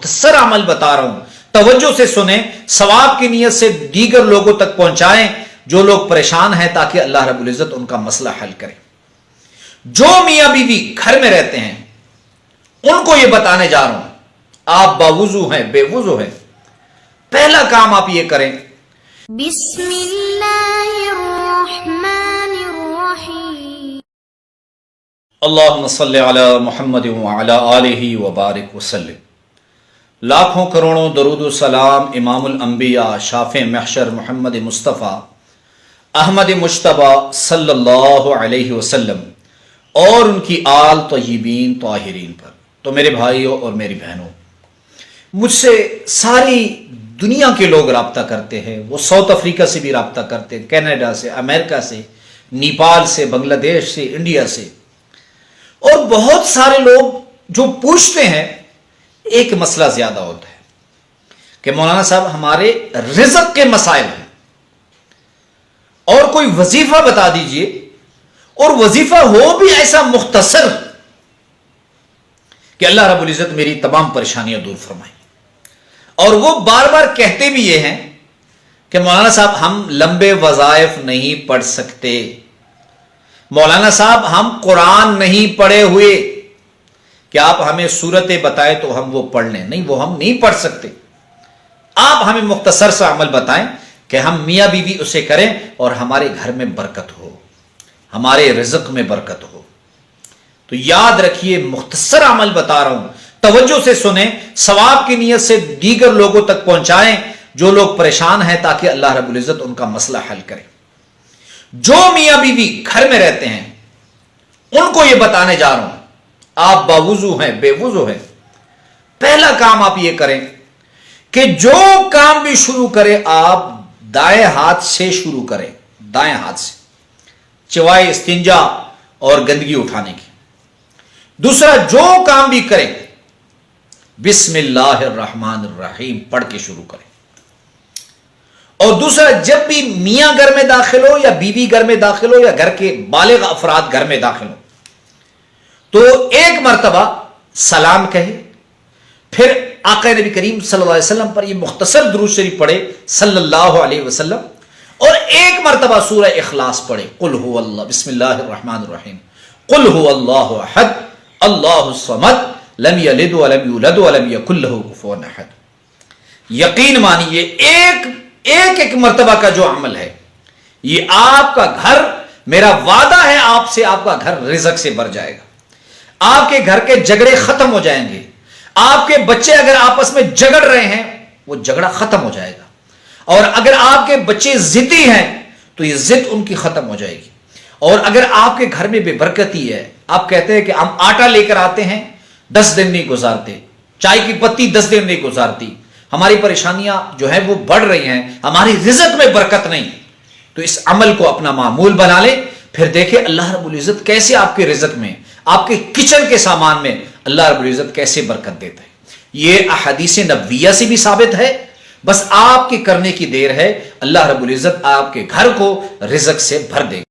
مختصر عمل بتا رہا ہوں، توجہ سے سنیں، ثواب کی نیت سے دیگر لوگوں تک پہنچائیں جو لوگ پریشان ہیں، تاکہ اللہ رب العزت ان کا مسئلہ حل کرے۔ جو میاں بیوی گھر میں رہتے ہیں ان کو یہ بتانے جا رہا ہوں، آپ باوضو ہیں، بے وضو ہیں، پہلا کام آپ یہ کریں، بسم اللہ الرحمن الرحیم، اللہم صلی علی محمد وعلی آلہ وبارک وسلم۔ لاکھوں کروڑوں درود و سلام امام الانبیاء شافع محشر محمد مصطفیٰ احمد مجتبیٰ صلی اللہ علیہ وسلم اور ان کی آل طیبین طاہرین پر۔ تو میرے بھائیوں اور میری بہنوں، مجھ سے ساری دنیا کے لوگ رابطہ کرتے ہیں، وہ ساؤتھ افریقہ سے بھی رابطہ کرتے ہیں، کینیڈا سے، امریکہ سے، نیپال سے، بنگلہ دیش سے، انڈیا سے، اور بہت سارے لوگ جو پوچھتے ہیں ایک مسئلہ زیادہ ہوتا ہے کہ مولانا صاحب ہمارے رزق کے مسائل ہیں اور کوئی وظیفہ بتا دیجئے، اور وظیفہ ہو بھی ایسا مختصر کہ اللہ رب العزت میری تمام پریشانیاں دور فرمائیں۔ اور وہ بار بار کہتے بھی یہ ہیں کہ مولانا صاحب ہم لمبے وظائف نہیں پڑھ سکتے، مولانا صاحب ہم قرآن نہیں پڑھے ہوئے، کہ آپ ہمیں صورتیں بتائیں تو ہم وہ پڑھ لیں۔ نہیں، وہ ہم نہیں پڑھ سکتے، آپ ہمیں مختصر سا عمل بتائیں کہ ہم میاں بیوی اسے کریں اور ہمارے گھر میں برکت ہو، ہمارے رزق میں برکت ہو۔ تو یاد رکھیے، مختصر عمل بتا رہا ہوں، توجہ سے سنیں، ثواب کی نیت سے دیگر لوگوں تک پہنچائیں جو لوگ پریشان ہیں، تاکہ اللہ رب العزت ان کا مسئلہ حل کرے۔ جو میاں بیوی گھر میں رہتے ہیں ان کو یہ بتانے جا رہا ہوں، آپ باوضو ہیں، بے وضو ہیں، پہلا کام آپ یہ کریں کہ جو کام بھی شروع کریں آپ دائیں ہاتھ سے شروع کریں، دائیں ہاتھ سے، چوائے استنجا اور گندگی اٹھانے کی۔ دوسرا، جو کام بھی کریں بسم اللہ الرحمن الرحیم پڑھ کے شروع کریں۔ اور دوسرا، جب بھی میاں گھر میں داخل ہو یا بیوی گھر میں داخل ہو یا گھر کے بالغ افراد گھر میں داخل ہو تو ایک مرتبہ سلام کہے، پھر آقا نبی کریم صلی اللہ علیہ وسلم پر یہ مختصر درود شریف پڑھے صلی اللہ علیہ وسلم، اور ایک مرتبہ سورہ اخلاص پڑھے، قل هو اللہ، بسم اللہ الرحمن الرحیم، قل هو اللہ احد اللہ الصمد لم یلد ولم یولد ولم یکن له کفوا احد۔ یقین مانیے ایک مرتبہ کا جو عمل ہے، یہ آپ کا گھر، میرا وعدہ ہے آپ سے، آپ کا گھر رزق سے بھر جائے گا، آپ کے گھر کے جھگڑے ختم ہو جائیں گے، آپ کے بچے اگر آپس میں جھگڑ رہے ہیں وہ جھگڑا ختم ہو جائے گا، اور اگر آپ کے بچے ضدی ہیں تو یہ ضد ان کی ختم ہو جائے گی، اور اگر آپ کے گھر میں بے برکتی ہے، آپ کہتے ہیں کہ ہم آٹا لے کر آتے ہیں 10 دن نہیں گزارتے، چائے کی پتی 10 دن نہیں گزارتی، ہماری پریشانیاں جو ہیں وہ بڑھ رہی ہیں، ہماری رزق میں برکت نہیں، تو اس عمل کو اپنا معمول بنا لیں، پھر دیکھیں اللہ رب العزت کیسے آپ کے رزق میں، آپ کے کچن کے سامان میں اللہ رب العزت کیسے برکت دیتا ہے۔ یہ احادیث نبویہ سے بھی ثابت ہے، بس آپ کے کرنے کی دیر ہے، اللہ رب العزت آپ کے گھر کو رزق سے بھر دے گا۔